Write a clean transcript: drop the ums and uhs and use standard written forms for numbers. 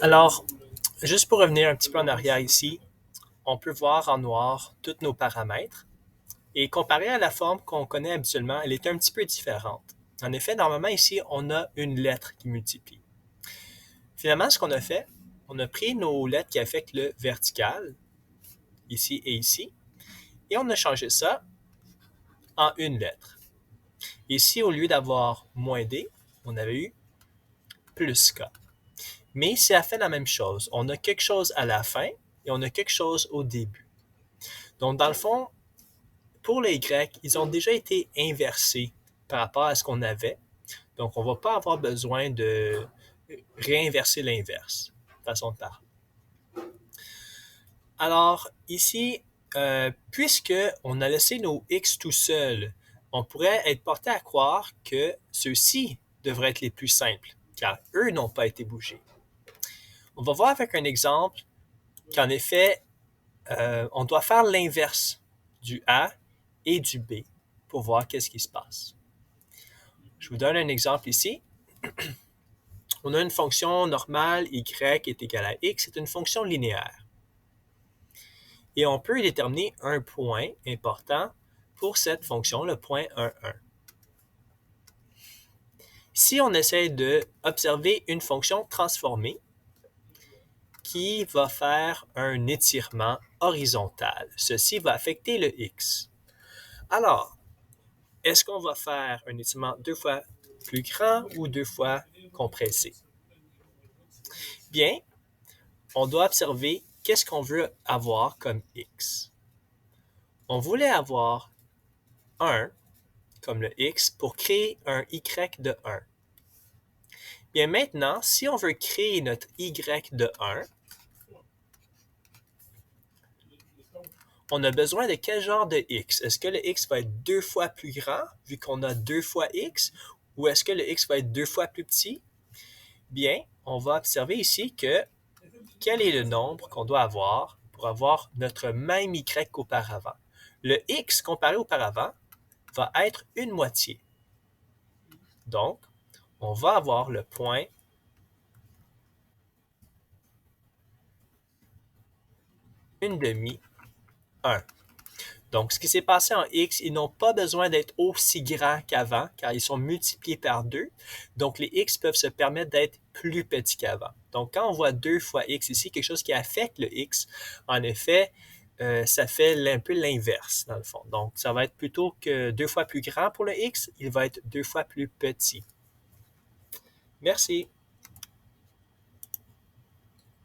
Alors, juste pour revenir un petit peu en arrière ici, on peut voir en noir tous nos paramètres et comparé à la forme qu'on connaît habituellement, elle est un petit peu différente. En effet, normalement ici, on a une lettre qui multiplie. Finalement, ce qu'on a fait, on a pris nos lettres qui affectent le vertical, ici et ici, et on a changé ça en une lettre. Ici, au lieu d'avoir moins D, on avait eu plus K. Mais ça fait la même chose. On a quelque chose à la fin et on a quelque chose au début. Donc, dans le fond, pour les Grecs, ils ont déjà été inversés par rapport à ce qu'on avait. Donc, on ne va pas avoir besoin de réinverser l'inverse, façon de parler. Alors, ici, puisque on a laissé nos x tout seuls, on pourrait être porté à croire que ceux-ci devraient être les plus simples, car eux n'ont pas été bougés. On va voir avec un exemple qu'en effet, on doit faire l'inverse du A et du B pour voir qu'est-ce qui se passe. Je vous donne un exemple ici. On a une fonction normale y est égale à x, c'est une fonction linéaire. Et on peut déterminer un point important pour cette fonction, le point 1, 1. Si on essaie d'observer une fonction transformée qui va faire un étirement horizontal, ceci va affecter le x. Alors, est-ce qu'on va faire un étirement 2 fois plus grand ou 2 fois compressé? Bien, on doit observer qu'est-ce qu'on veut avoir comme x. On voulait avoir 1 comme le x pour créer un y de 1. Bien maintenant, si on veut créer notre y de 1, on a besoin de quel genre de x? Est-ce que le x va être 2 fois plus grand, vu qu'on a 2 fois x, ou est-ce que le x va être 2 fois plus petit? Bien, on va observer ici que quel est le nombre qu'on doit avoir pour avoir notre même y qu'auparavant. Le x comparé auparavant va être une moitié. Donc, on va avoir le point 1/2, 1. Donc, ce qui s'est passé en x, ils n'ont pas besoin d'être aussi grands qu'avant, car ils sont multipliés par 2. Donc, les x peuvent se permettre d'être plus petits qu'avant. Donc, quand on voit 2 fois x ici, quelque chose qui affecte le x, en effet, ça fait un peu l'inverse, dans le fond. Donc, ça va être plutôt que 2 fois plus grand pour le x, il va être 2 fois plus petit. Merci.